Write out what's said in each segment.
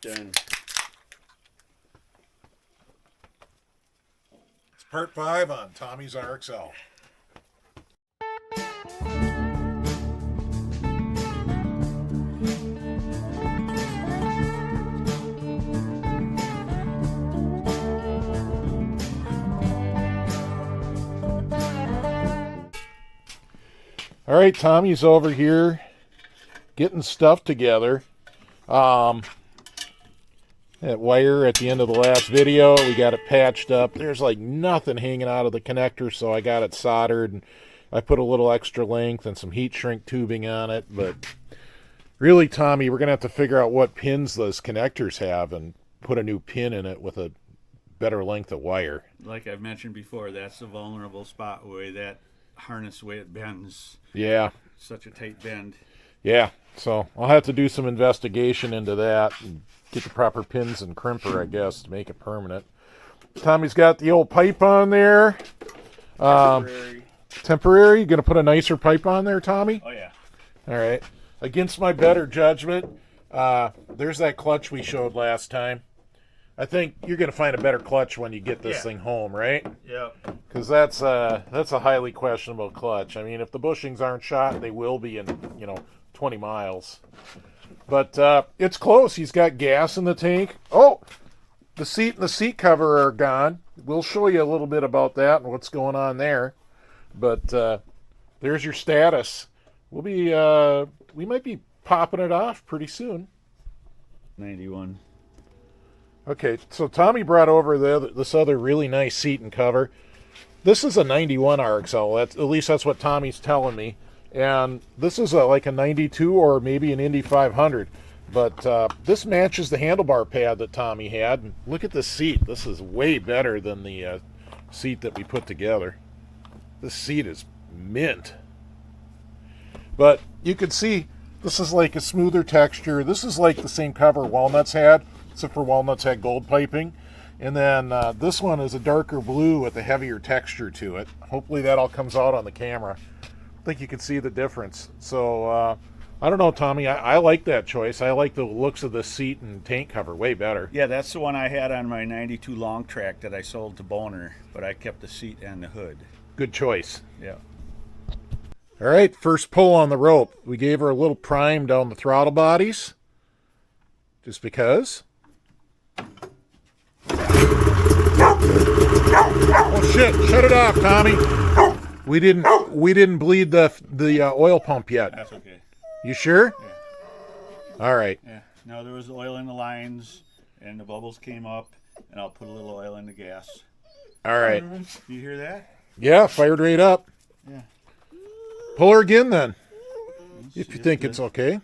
Done. It's part 5 on Tommy's RXL. All right, Tommy's over here getting stuff together. That wire at the end of the last video, we got it patched up. There's like nothing hanging out of the connector, so I got it soldered, and I put a little extra length and some heat shrink tubing on it. But really, Tommy, we're going to have to figure out what pins those connectors have and put a new pin in it with a better length of wire. Like I've mentioned before, that's the vulnerable spot where that harness, the way it bends. Yeah. Such a tight bend. Yeah, so I'll have to do some investigation into that and get the proper pins and crimper, I guess, to make it permanent. Tommy's got the old pipe on there. Temporary. You going to put a nicer pipe on there, Tommy? Oh, yeah. All right. Against my better judgment, there's that clutch we showed last time. I think you're going to find a better clutch when you get this thing home, right? Yep. Because that's a highly questionable clutch. I mean, if the bushings aren't shot, they will be in, 20 miles. But it's close. He's got gas in the tank. Oh, the seat and the seat cover are gone. We'll show you a little bit about that and what's going on there. But there's your status. We might be popping it off pretty soon. 91. Okay, so Tommy brought over this other really nice seat and cover. This is a 91 RXL. At least that's what Tommy's telling me. And this is like a 92 or maybe an Indy 500. But this matches the handlebar pad that Tommy had. And look at this seat. This is way better than the seat that we put together. This seat is mint. But you can see this is like a smoother texture. This is like the same cover Walnuts had, except for Walnuts had gold piping. And then this one is a darker blue with a heavier texture to it. Hopefully that all comes out on the camera. I think you can see the difference. So I don't know, Tommy. I like that choice. I like the looks of the seat and tank cover way better. Yeah, that's the one I had on my 92 long track that I sold to Boner, but I kept the seat and the hood. Good choice. Yeah. All right, first pull on the rope. We gave her a little prime down the throttle bodies, just because. Oh shit! Shut it off, Tommy. We didn't bleed the oil pump yet. That's okay. You sure? Yeah. All right. Yeah. No, there was oil in the lines, and the bubbles came up, and I'll put a little oil in the gas. All right. You hear that? Yeah, fired right up. Yeah. Pull her again then, if you think it's okay.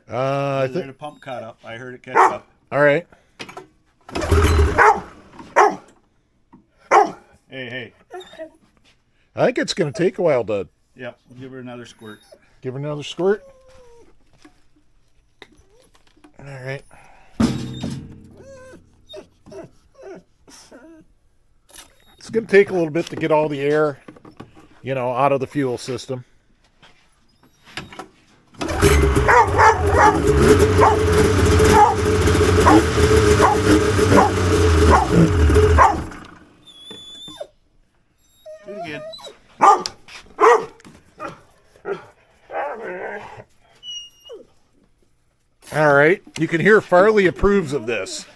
I think the pump caught up. I heard it catch up. All right. Hey. I think it's going to take a while to. Yep. Give her another squirt. Give her another squirt. All right. It's going to take a little bit to get all the air, out of the fuel system. Do it again. All right. You can hear Farley approves of this.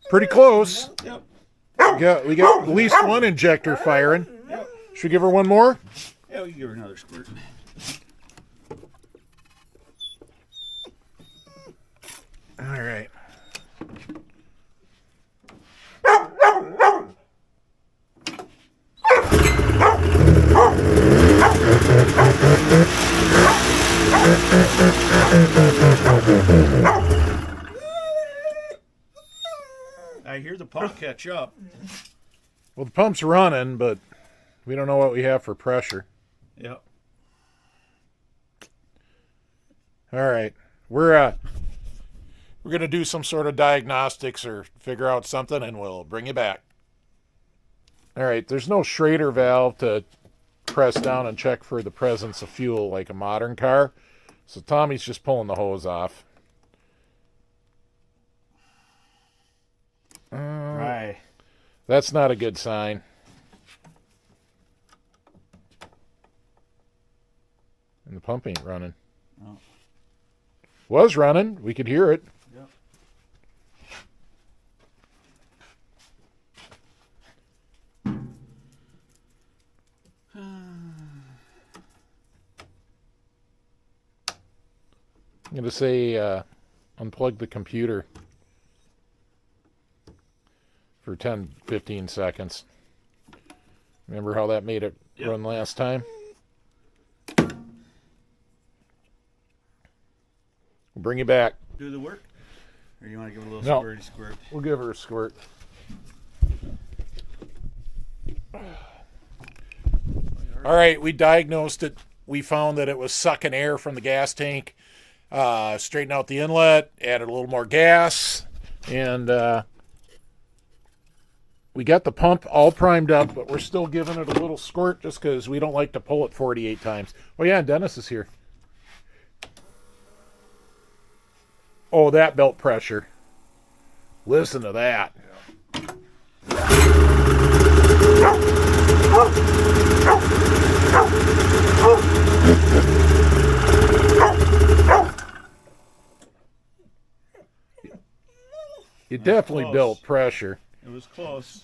Pretty close. Yep. We got at least one injector firing. Yep. Should we give her one more? Yeah, we can give her another squirt. All right. I hear the pump catch up. Well, the pump's running, but we don't know what we have for pressure. Yep. All right. We're going to do some sort of diagnostics or figure out something, and we'll bring you back. All right. There's no Schrader valve to press down and check for the presence of fuel like a modern car. So Tommy's just pulling the hose off. Right. That's not a good sign. And the pump ain't running. Oh. Was running. We could hear it. Yep. I'm going to say unplug the computer for 10, 15 seconds. Remember how that made it run last time? We'll bring you back. Do the work? Or you want to give it a little No. squirty squirt? We'll give her a squirt. All right, we diagnosed it. We found that it was sucking air from the gas tank. Straightened out the inlet, added a little more gas, and we got the pump all primed up, but we're still giving it a little squirt just because we don't like to pull it 48 times. Oh, yeah, and Dennis is here. Oh, that belt pressure. Listen to that. It definitely close. built pressure. It was close.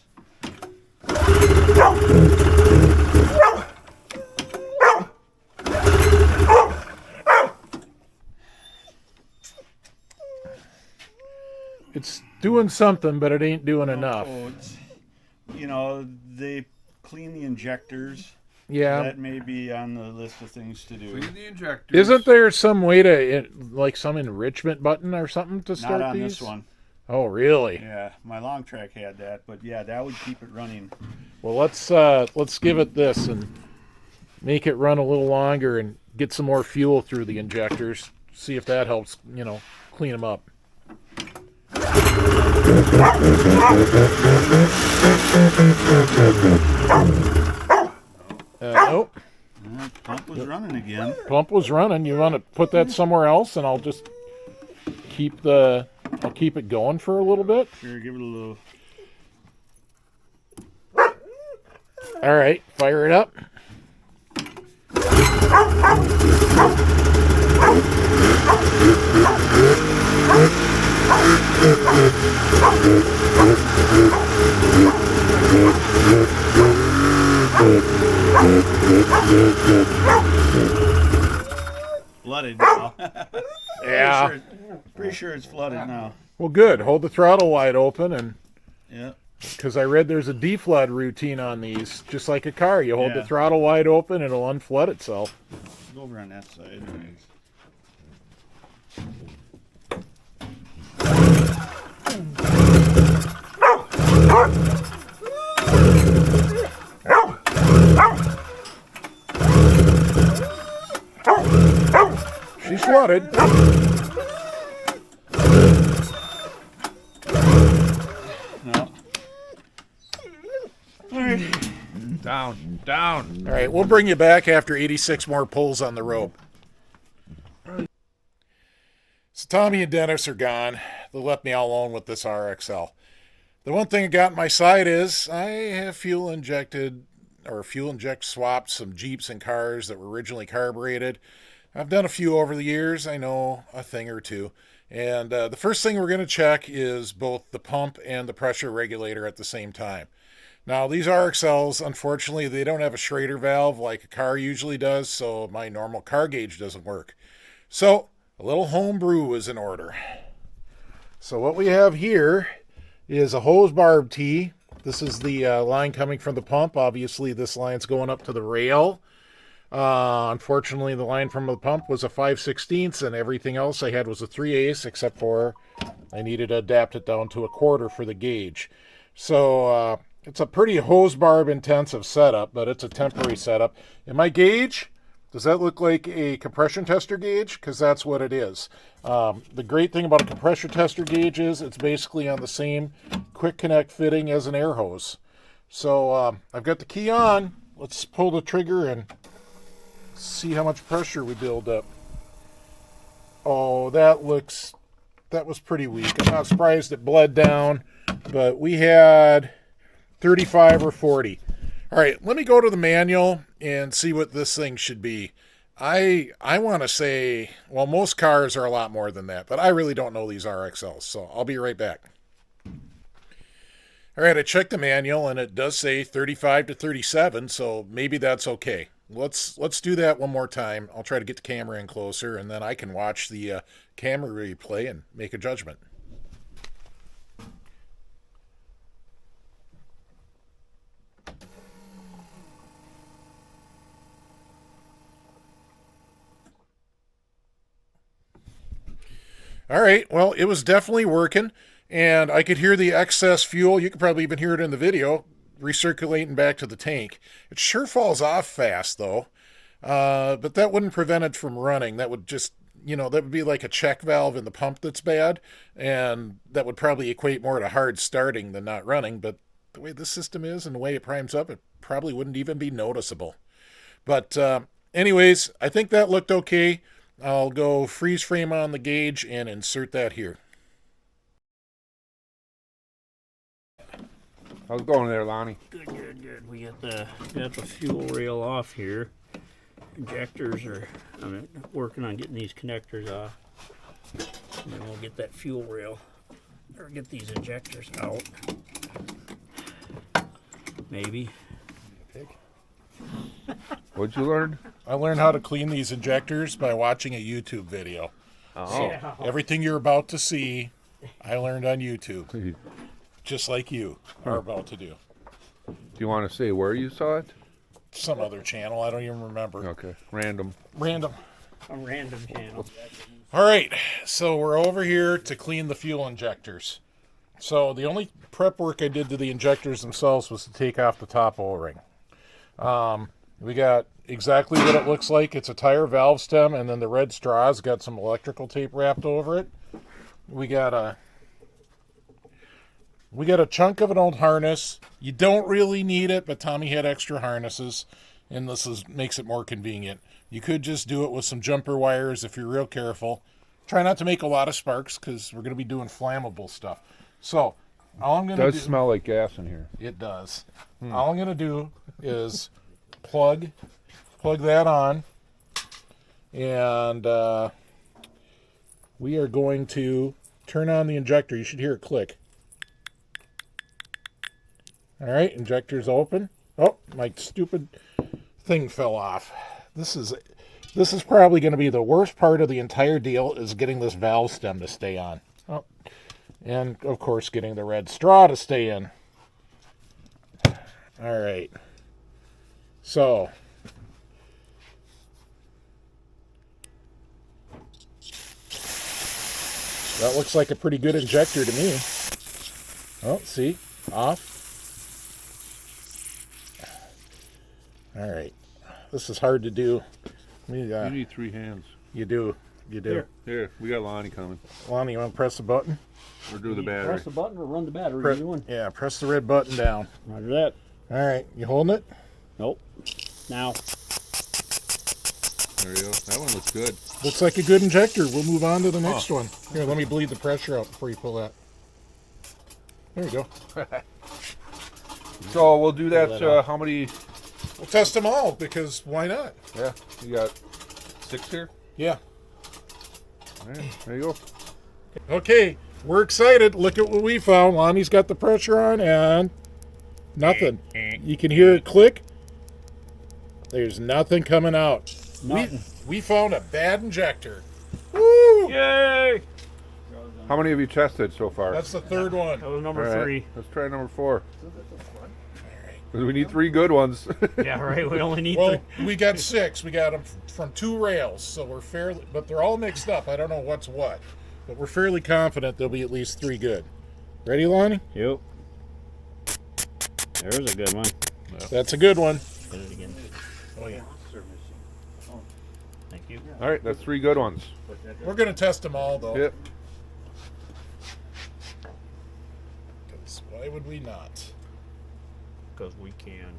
It's doing something, but it ain't doing enough. Oh, they clean the injectors. Yeah. That may be on the list of things to do. Clean the injectors. Isn't there some way to, like some enrichment button or something to start Not on these? this one. Oh, really? Yeah, my long track had that, but yeah, that would keep it running. Well, let's give it this and make it run a little longer and get some more fuel through the injectors. See if that helps, clean them up. Nope. Pump was running again. Pump was running. You want to put that somewhere else, and I'll just keep it going for a little bit. Sure, give it a little. All right, fire it up. Flooded now. Yeah. Pretty sure it's flooded now. Well, good. Hold the throttle wide open, and Yeah. because I read there's a deflood routine on these, just like a car. You hold the Yeah. throttle wide open, it'll unflood itself. Go over on that side. She's flooded. No. All right. Down. All right, we'll bring you back after 86 more pulls on the rope. So Tommy and Dennis are gone. They left me all alone with this RXL. The one thing I got in my side is I have fuel inject swapped some Jeeps and cars that were originally carbureted. I've done a few over the years. I know a thing or two. And the first thing we're going to check is both the pump and the pressure regulator at the same time. Now, these RXLs, unfortunately, they don't have a Schrader valve like a car usually does, so my normal car gauge doesn't work. So, a little home brew is in order. So what we have here is a hose barb tee. This is the line coming from the pump. Obviously, this line's going up to the rail. Unfortunately, the line from the pump was a 5/16, and everything else I had was a 3/8, except for I needed to adapt it down to a quarter for the gauge. So it's a pretty hose barb intensive setup, but it's a temporary setup. And my gauge, does that look like a compression tester gauge? Because that's what it is. The great thing about a compression tester gauge is it's basically on the same quick connect fitting as an air hose. So I've got the key on. Let's pull the trigger and see how much pressure we build up. Oh, that was pretty weak. I'm not surprised it bled down, but we had 35 or 40. All right, let me go to the manual and see what this thing should be. I want to say, well, most cars are a lot more than that, but I really don't know these RXLs, so I'll be right back. All right, I checked the manual, and it does say 35 to 37, so maybe that's okay. Let's do that one more time. I'll try to get the camera in closer, and then I can watch the camera replay and make a judgment. All right, well, it was definitely working, and I could hear the excess fuel. You could probably even hear it in the video, recirculating back to the tank. It sure falls off fast, though, but that wouldn't prevent it from running. That would just, that would be like a check valve in the pump that's bad, and that would probably equate more to hard starting than not running, but the way this system is and the way it primes up, it probably wouldn't even be noticeable. But anyways, I think that looked okay. I'll go freeze frame on the gauge and insert that here. How's it going there, Lonnie? Good. We got the fuel rail off here. Injectors I'm working on getting these connectors off. And then we'll get that fuel rail, or get these injectors out. Maybe. What'd you learn? I learned how to clean these injectors by watching a YouTube video. Oh. Yeah. Everything you're about to see, I learned on YouTube, just like you are about to do. Do you want to say where you saw it? Some other channel, I don't even remember. Okay, random. A random channel. All right, so we're over here to clean the fuel injectors. So the only prep work I did to the injectors themselves was to take off the top O-ring. We got exactly what it looks like. It's a tire valve stem, and then the red straw's got some electrical tape wrapped over it. We got a chunk of an old harness. You don't really need it, but Tommy had extra harnesses, and makes it more convenient. You could just do it with some jumper wires if you're real careful. Try not to make a lot of sparks because we're going to be doing flammable stuff. So all I'm going to do... It does smell like gas in here. It does. All I'm going to do is plug that on, and we are going to turn on the injector. You should hear it click. All right, injector's open. Oh, my stupid thing fell off. This is probably going to be the worst part of the entire deal, is getting this valve stem to stay on. Oh, and of course getting the red straw to stay in. All right. So that looks like a pretty good injector to me. Oh, see? Off. All right. This is hard to do. You need 3 hands. You do. Here, we got Lonnie coming. Lonnie, you want to press the button? Or do the battery. Press the button or run the battery. What are you doing? Yeah, press the red button down. Roger that. All right. You holding it? Nope. Now. There you go. That one looks good. Looks like a good injector. We'll move on to the next one. Here, let me bleed the pressure out before you pull that. There you go. So we'll do that. How many? We'll test them all, because why not? Yeah, you got 6 here. Yeah. All right, there you go. Okay, we're excited. Look at what we found. Lonnie's got the pressure on, and nothing. You can hear it click. There's nothing coming out. Nothing. We found a bad injector. Woo! Yay! How many have you tested so far? That's the third one. That was number All right, 3. let's try number 4. 'Cause we need 3 good ones. Yeah, right. We only need Well, we got 6. We got them from 2 rails, so we're fairly, but they're all mixed up. I don't know what's what, but we're fairly confident there'll be at least 3 good. Ready, Lonnie? Yep. There's a good one. That's a good one. Hit it again. Oh yeah. Thank you. All right, that's 3 good ones. We're gonna test them all though. Yep. 'Cause why would we not? Because we can.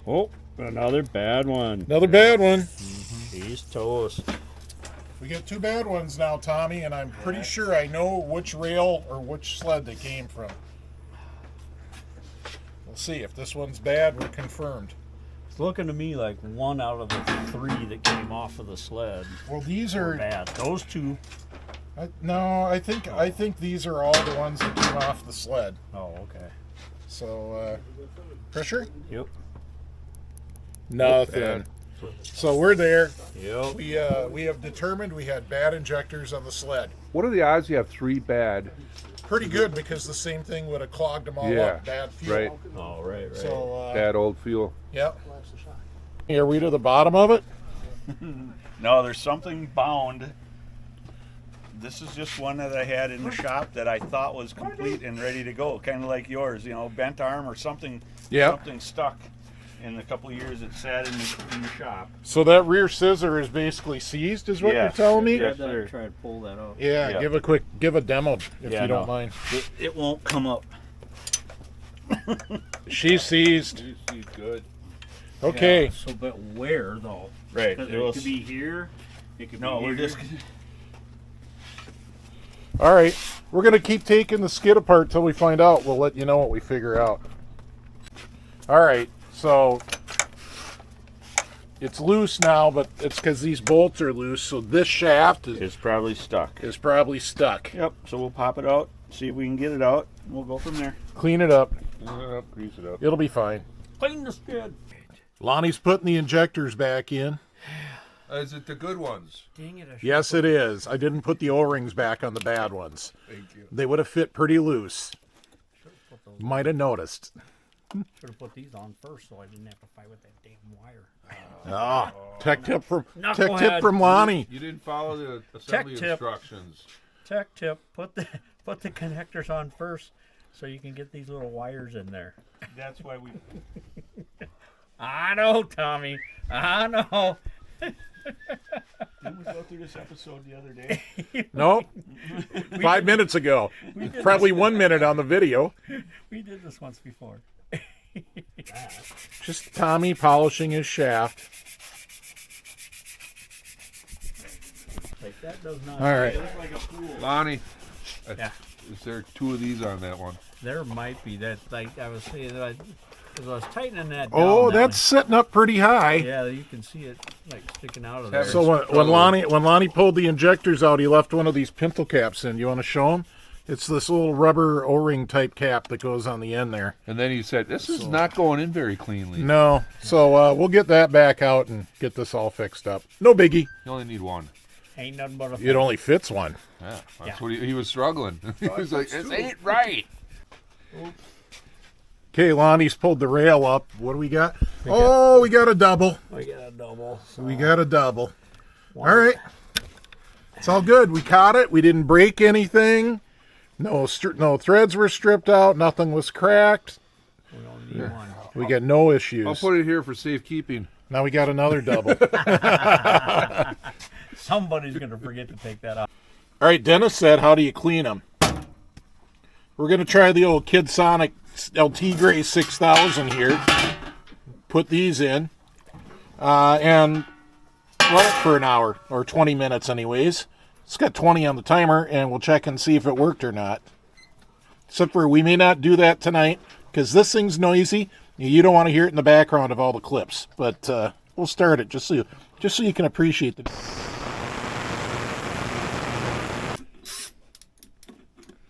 Oh, another bad one. Another bad one. He's toast. We got 2 bad ones now, Tommy, and I'm pretty sure I know which rail or which sled they came from. We'll see. If this one's bad, we're confirmed. It's looking to me like 1 out of the 3 that came off of the sled Well, these are are bad. Those 2. no. I think these are all the ones that came off the sled. Oh, okay. So pressure? Yep. Nothing. So we're there. Yep. We have determined we had bad injectors on the sled. What are the odds you have 3 bad? Pretty good because the same thing would have clogged them all Yeah, up. Bad fuel. right. Oh, right. So Bad old fuel. yep. Are we to the bottom of it? No, there's something bound. This is just one that I had in the shop that I thought was complete and ready to go, kind of like yours, bent arm or something. Yeah. Something stuck. In a couple of years, it sat in the shop. So that rear scissor is basically seized, is what you're Yes. telling me? Yes. Better try to pull that off. Yeah, Yeah. give a demo if Yeah, you don't no. mind. It won't come up. She's seized. He's good. Okay. Yeah, so, but where though? Right. Because It it was- could be here. It could No, be we're here. just. All right. We're gonna keep taking the skid apart till we find out. We'll let you know what we figure out. All right. So it's loose now, but it's because these bolts are loose. So this shaft It's probably stuck. is probably stuck. Yep. So we'll pop it out, see if we can get it out, and we'll go from there. Clean it up. Grease it up. It'll be fine. Clean the skid. Lonnie's putting the injectors back in. Is it the good ones? Dang it! Yes, it is. I didn't put the O-rings back on the bad ones. Thank you. They would have fit pretty loose. Might have noticed. Should have put these on first, so I didn't have to fight with that damn wire. Ah, tech tip from Knucklehead. Lonnie. You didn't follow the assembly tip. instructions. Tech tip: put the connectors on first, so you can get these little wires in there. That's why we. I know, Tommy. I know. Didn't we go through this episode the other day? Nope. 5 minutes ago. Probably 1 minute on the video. We did this once before. Just Tommy polishing his shaft. Like that does not. All right. Looks like a pool. Lonnie, Yeah. is there 2 of these on that one? There might be that. Like I was saying, that as I was tightening that. Oh, down, that's sitting up pretty high. Yeah, you can see it like sticking out of there. So when Lonnie pulled the injectors out, he left one of these pintle caps in. You want to show him? It's this little rubber O-ring type cap that goes on the end there. And then he said, this is not going in very cleanly. No. So we'll get that back out and get this all fixed up. No biggie. You only need 1. Ain't nothing but a. It only fits one. Yeah, that's Yeah. what he was struggling. He was like, this ain't right. Okay, Lonnie's pulled the rail up. What do we got? Oh, we got a double. We got a double. So We got a double. All right. It's all good. We caught it. We didn't break anything. No threads were stripped out. Nothing was cracked. we don't need one. We got no I'll issues. put it here for safekeeping. Now we got another double. Somebody's gonna forget to take that off. All right, Dennis said, how do you clean them? We're going to try the old Kid Sonic LT Gray 6000 here. Put these in. And run it for an hour, or 20 minutes anyways. It's got 20 on the timer, and we'll check and see if it worked or not. Except for we may not do that tonight, because this thing's noisy. You don't want to hear it in the background of all the clips. But we'll start it just so you can appreciate the...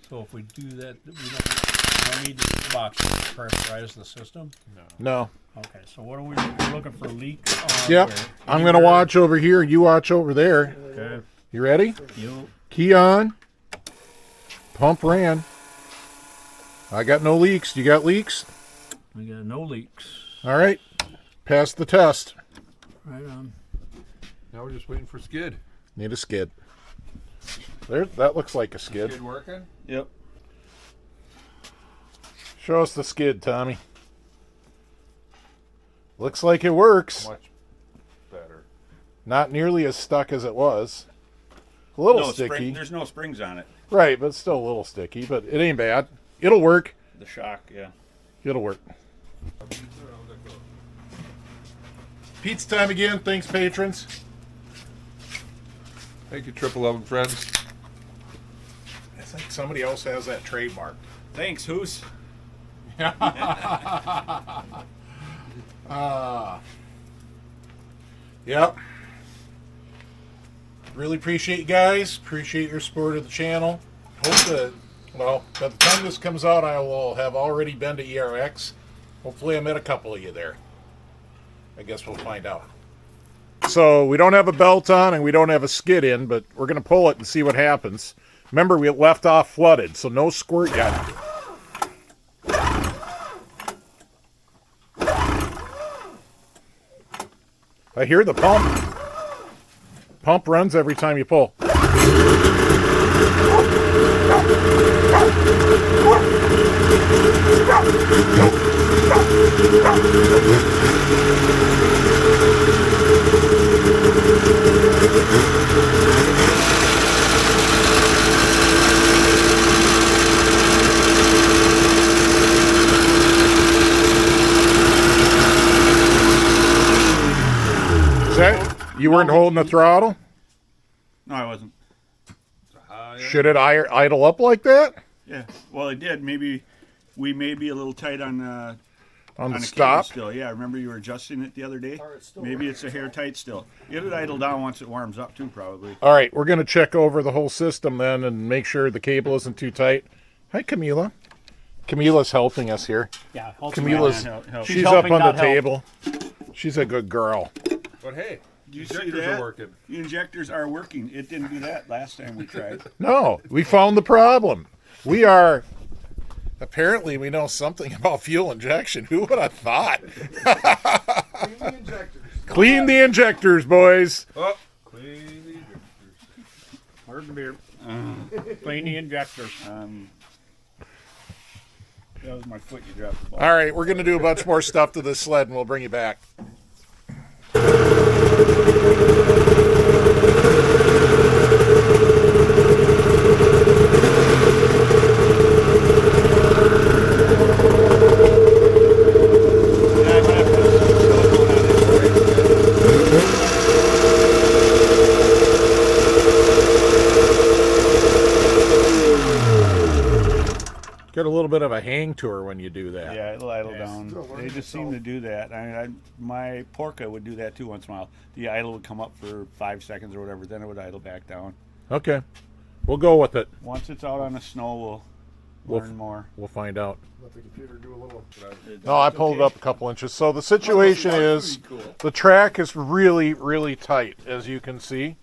So if we do that, we don't need the box to pressurize the system. No. Okay, so what are we we're looking for? Leak. Yep. Where? I'm going to watch over here, and you watch over there. Okay. You ready? You. Key on. Pump ran. I got no leaks. You got leaks? I got no leaks. All right. Pass the test. Right on. Now we're just waiting for skid. Need a skid. There, that looks like a skid. Skid working? Yep. Show us the skid, Tommy. Looks like it works. Much better. Not nearly as stuck as it was. A little No sticky. there's no springs on it. Right, but still a little sticky. But it ain't bad. It'll work. The shock, yeah. It'll work. Pizza time again. Thanks, patrons. Thank you, 11 friends. I think somebody else has that trademark. Thanks, Hoos. Yep. Really appreciate you guys. Appreciate your support of the channel. Hope that, well, by the time this comes out, I will have already been to ERX. Hopefully I met a couple of you there. I guess we'll find out. So we don't have a belt on and we don't have a skid in, but we're going to pull it and see what happens. Remember, we left off flooded, so no squirt yet. I hear the pump. Pump runs every time you pull. Is that, you weren't holding the throttle? No, I wasn't. Should it idle up like that? Yeah. Well, it did. Maybe we may be a little tight on On on the a cable stop? still. Yeah. Remember you were adjusting it the other day? Maybe it's a hair tight still. It'll idle down once it warms up too, probably. All right, we're going to check over the whole system then and make sure the cable isn't too tight. Hi, Camila. Camila's helping us here. Yeah. Camila's, help. she's helping, up on the not help. table. She's a good girl. But hey, Do you see injectors that? are working. The injectors are working. It didn't do that last time we tried. No, we found the problem. We are, apparently we know something about fuel injection. Who would have thought? Clean the injectors, boys. Oh, clean the injectors. Hard beer. Clean the injectors. That was my foot. You dropped the ball. All right, we're going to do a bunch more stuff to this sled and we'll bring you back. Get a little bit of a hang to her when you do that. Yeah, it'll idle down. They just seem to do that. My Porca would do that too once in a while. The idle would come up for 5 seconds or whatever, then it would idle back down. Okay, we'll go with it. Once it's out on the snow, we'll learn more. We'll find out. Let the computer do a little. No, I pulled it up a couple inches. So the situation is the track is really, really tight, as you can see.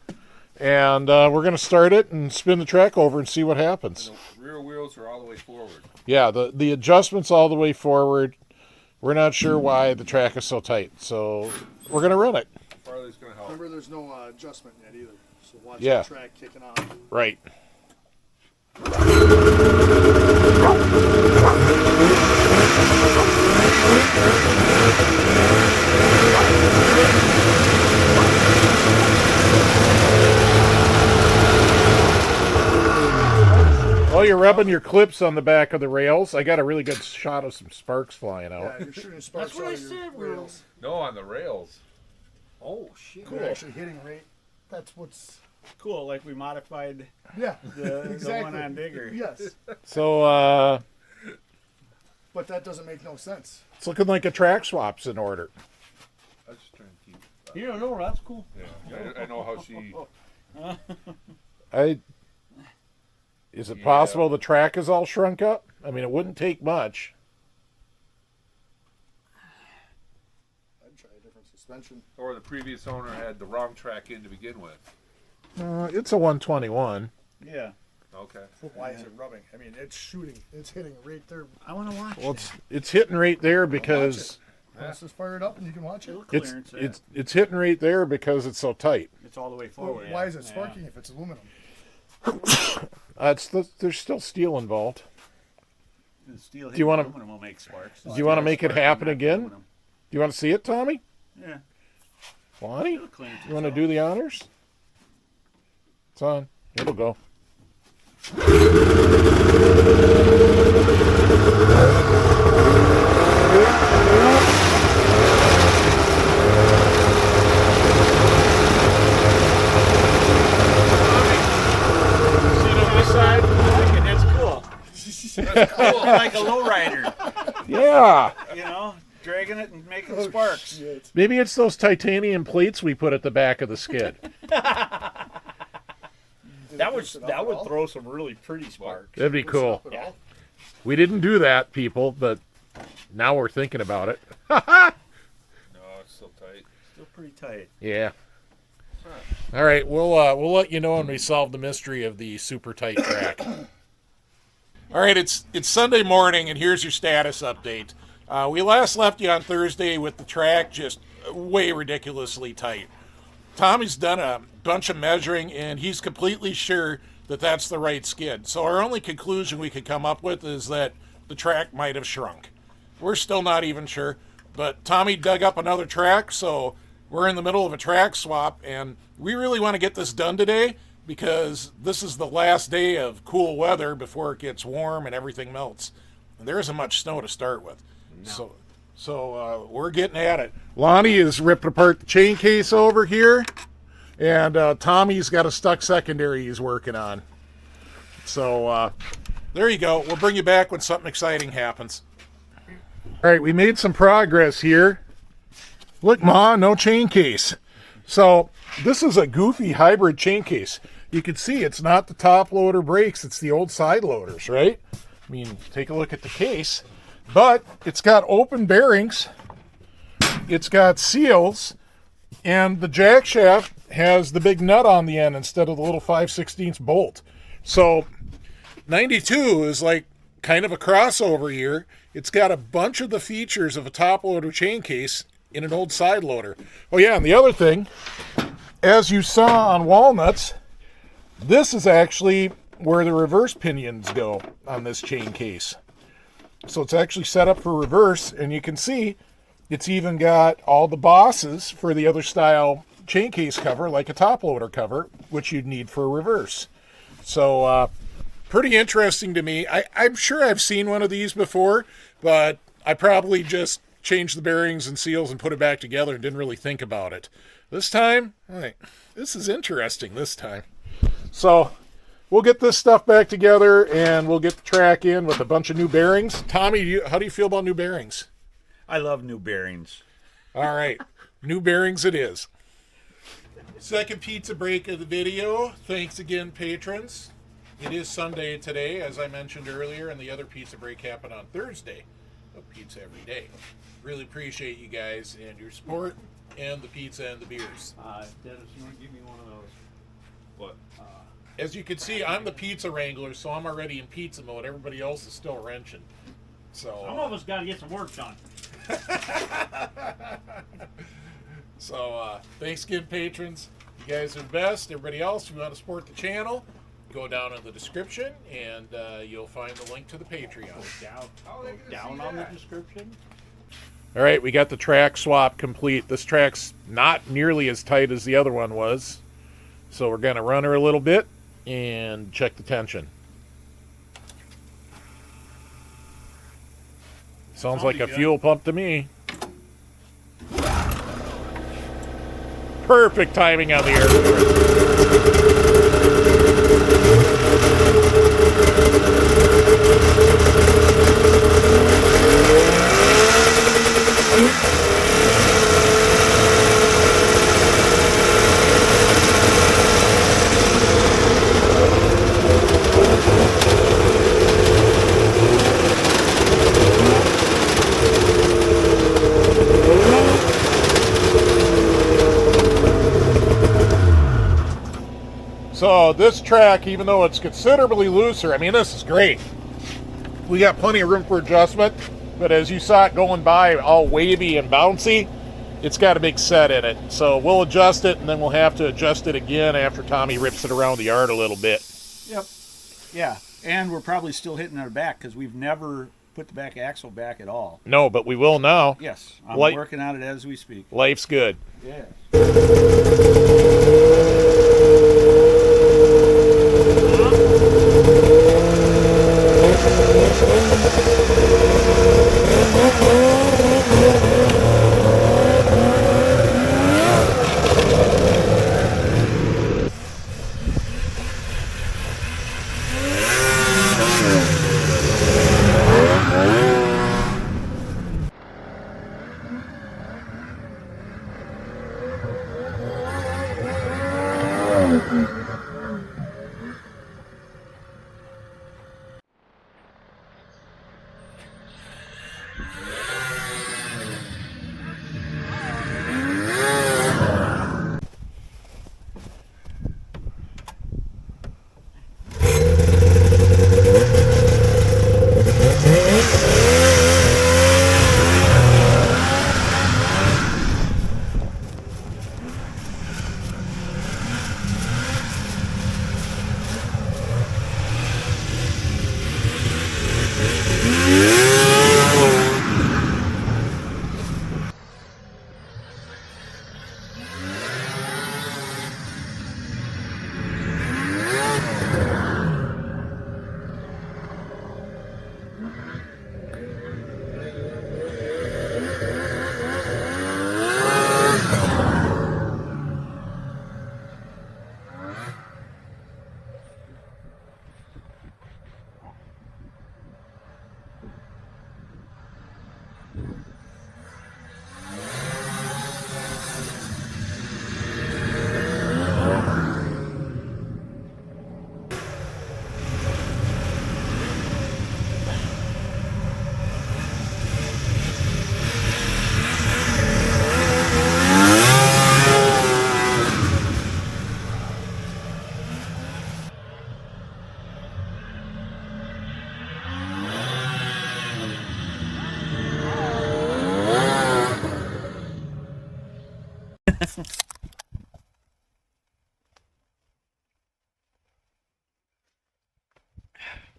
And we're going to start it and spin the track over and see what happens. The rear wheels are all the way forward. Yeah, the adjustment's all the way forward. We're not sure why the track is so tight. So we're going to run it. Farley's going to help. Remember, there's no adjustment yet either. So watch Yeah. the track kicking on. Right. Oh, you're rubbing your clips on the back of the rails. I got a really good shot of some sparks flying out. Yeah, you're shooting sparks That's what out I of your said, we rails. No, on the rails. Oh shit. You're actually hitting right. That's what's. Cool, like we modified Yeah. the exactly. one on Digger. Yes, So but that doesn't make no sense. it's looking like a track swap's in order. I was just trying to keep. You don't know, that's cool. Yeah, I know how she. Is it Yeah. possible the track is all shrunk up? I mean, it wouldn't take much. I'd try a different suspension. Or the previous owner had the wrong track in to begin with. It's a 121. Yeah. Okay. Why is it rubbing? I mean, it's shooting. It's hitting right there. I want to watch Well, that. it's hitting right there because This is fired up and you can watch it. It'll it's clearance that. it's hitting right there because it's so tight. It's all the way Well, forward. why is it sparking if it's aluminum? There's still steel involved. The steel Do you wanna- aluminum will make sparks. Do you want to make it Sparking, happen not again? aluminum. Do you want to see it, Tommy? Yeah. Lonnie? It'll clearance You want to itself. do the honors? It's on. It'll go. See it on this side? I like it. That's cool. Like a lowrider, Yeah. you know, dragging it and making sparks. Shit. Maybe it's those titanium plates we put at the back of the skid. That would throw some really pretty sparks. That'd be cool. Yeah. We didn't do that, people, but now we're thinking about it. No, it's still tight. Still pretty tight. Yeah. All right, we'll let you know when we solve the mystery of the super tight track. All right, it's Sunday morning, and here's your status update. We last left you on Thursday with the track just way ridiculously tight. Tommy's done a bunch of measuring, and he's completely sure that that's the right skid. So our only conclusion we could come up with is that the track might have shrunk. We're still not even sure, but Tommy dug up another track, so we're in the middle of a track swap, and we really want to get this done today because this is the last day of cool weather before it gets warm and everything melts. And there isn't much snow to start with. So we're getting at it. Lonnie has ripped apart the chain case over here, and Tommy's got a stuck secondary he's working on. So there you go. We'll bring you back when something exciting happens. All right, we made some progress here. Look, Ma, no chain case. So this is a goofy hybrid chain case. You can see it's not the top loader brakes, it's the old side loaders, right? I mean, take a look at the case. But it's got open bearings, it's got seals, and the jack shaft has the big nut on the end instead of the little 5/16 bolt. So 92 is like kind of a crossover here. It's got a bunch of the features of a top loader chain case in an old side loader. Oh yeah, and the other thing, as you saw on Walnuts, this is actually where the reverse pinions go on this chain case. So it's actually set up for reverse, and you can see it's even got all the bosses for the other style chain case cover, like a top loader cover, which you'd need for a reverse. So pretty interesting to me. I'm sure I've seen one of these before, but I probably just changed the bearings and seals and put it back together and didn't really think about it. This time, this is interesting this time. So we'll get this stuff back together, and we'll get the track in with a bunch of new bearings. Tommy, how do you feel about new bearings? I love new bearings. All right, new bearings it is. Second pizza break of the video. Thanks again, patrons. It is Sunday today, as I mentioned earlier, and the other pizza break happened on Thursday. Of pizza every day. Really appreciate you guys and your support, and the pizza and the beers. Dennis, you want to give me one of those? What? As you can see, I'm the pizza wrangler, so I'm already in pizza mode. Everybody else is still wrenching. So Some of us got to get some work done. So thanks again, patrons. You guys are the best. Everybody else, if you want to support the channel, go down in the description, and you'll find the link to the Patreon. Down on the description. All right, we got the track swap complete. This track's not nearly as tight as the other one was, so we're going to run her a little bit and check the tension. Sounds like a fuel pump to me. Perfect timing on the air. So this track, even though it's considerably looser, I mean, this is great. We got plenty of room for adjustment, but as you saw it going by all wavy and bouncy, it's got a big set in it. So we'll adjust it, and then we'll have to adjust it again after Tommy rips it around the yard a little bit. Yep. Yeah, and we're probably still hitting our back because we've never put the back axle back at all. No, but we will now. Yes, I'm Light- working on it as we speak. Life's good. Yeah.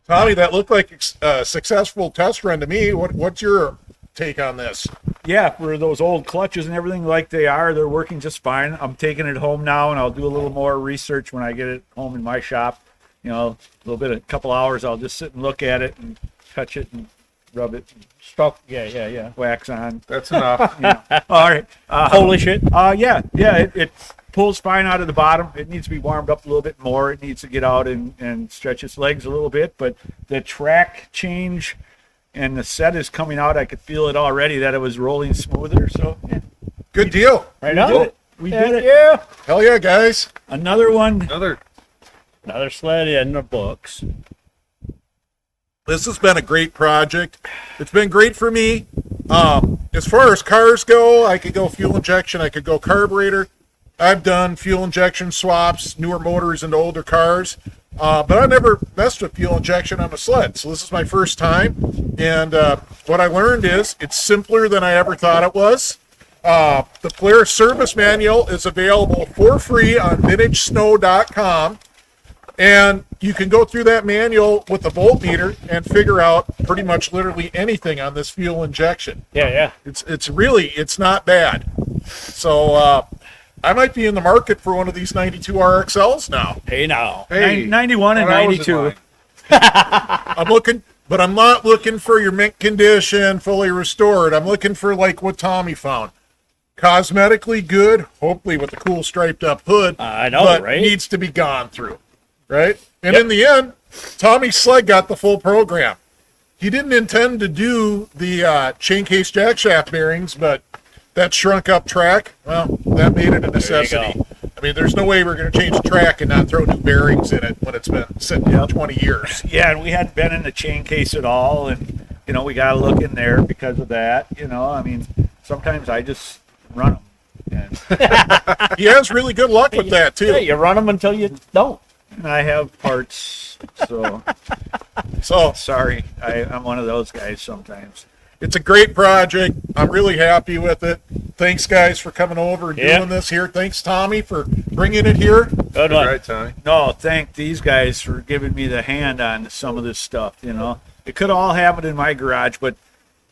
Tommy, that looked like a successful test run to me. What's your take on this? Yeah, for those old clutches and everything like they are, they're working just fine. I'm taking it home now, and I'll do a little more research when I get it home in my shop. You know, a little bit, a couple hours, I'll just sit and look at it and touch it and rub it, and Stuff. Yeah. wax on. That's enough. All right. Polish it. Yeah, it pulls fine out of the bottom. It needs to be warmed up a little bit more. It needs to get out and stretch its legs a little bit. But the track change and the set is coming out. I could feel it already that it was rolling smoother. So yeah, Good deal. Right we on. did it. We did it. Yeah. Hell yeah, guys. Another one. Another sled in the books. This has been a great project. It's been great for me. As far as cars go, I could go fuel injection. I could go carburetor. I've done fuel injection swaps, newer motors into older cars. But I never messed with fuel injection on a sled. So this is my first time. And what I learned is it's simpler than I ever thought it was. The Polaris service manual is available for free on vintagesnow.com. And you can go through that manual with the voltmeter and figure out pretty much literally anything on this fuel injection. Yeah. It's not bad. So I might be in the market for one of these 92 RXLs now. Hey now. Hey, 91 and when I was in 92. line. I'm looking, but I'm not looking for your mint condition, fully restored. I'm looking for like what Tommy found. Cosmetically good, hopefully with a cool striped up hood. I know, but right? needs to be gone through. Right? And in the end, Tommy's sled got the full program. He didn't intend to do the chain case jack shaft bearings, but that shrunk up track, well, that made it a necessity. I mean, there's no way we're going to change the track and not throw new bearings in it when it's been sitting for 20 years. Yeah, and we hadn't been in the chain case at all, and we got to look in there because of that. I mean, sometimes I just run them. And He has really good luck with that, too. Yeah, you run them until you don't. And I have parts, so So sorry. I'm one of those guys sometimes. it's a great project. I'm really happy with it. Thanks, guys, for coming over and Yeah. doing this here. Thanks, Tommy, for bringing it here. Good one. Right, Tommy. No, thank these guys for giving me the hand on some of this stuff, you know. It could have all happened in my garage, but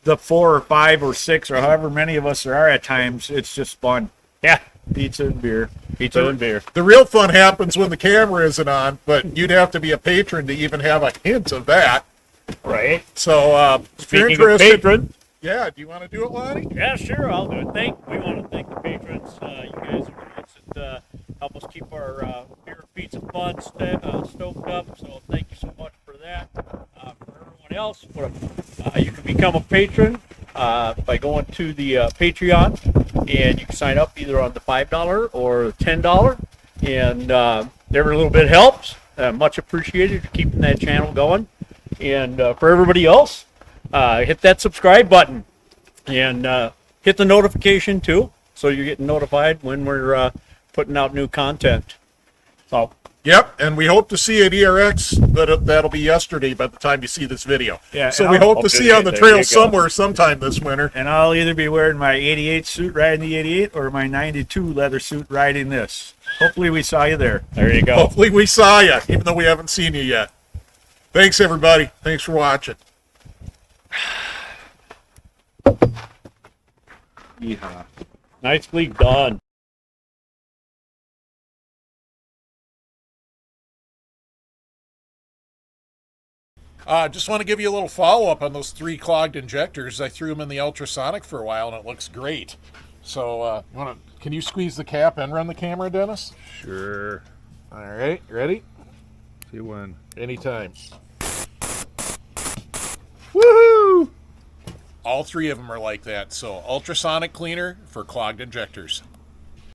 the 4 or 5 or 6 or however many of us there are at times, it's just fun. Yeah. Pizza and beer. Pizza and beer. The real fun happens when the camera isn't on, but you'd have to be a patron to even have a hint of that. Right. So, if you're Speaking of interested, patrons. yeah, do you want to do it, Lonnie? Yeah, sure, I'll do it. We want to thank the patrons. You guys are the ones that help us keep our beer, pizza, fun stoked up. So thank you so much for that. For everyone else, you can become a patron by going to the Patreon, and you can sign up either on the $5 or the $10, and every little bit helps. Much appreciated for keeping that channel going. And for everybody else, hit that subscribe button and hit the notification too, so you're getting notified when we're putting out new content. So Yep, and we hope to see you at ERX, but that'll be yesterday by the time you see this video. Yeah, So and we I'll- hope to see you on the there trail you go. somewhere sometime this winter. And I'll either be wearing my 88 suit riding the 88 or my 92 leather suit riding this. Hopefully we saw you there. there you go. Hopefully we saw you, even though we haven't seen you yet. Thanks, everybody. Thanks for watching. Yeehaw. Nicely done. Just want to give you a little follow-up on those 3 clogged injectors. I threw them in the ultrasonic for a while, and it looks great. So, can you squeeze the cap and run the camera, Dennis? Sure. All right, ready? See when. Anytime. Woohoo! All 3 of them are like that. So, ultrasonic cleaner for clogged injectors.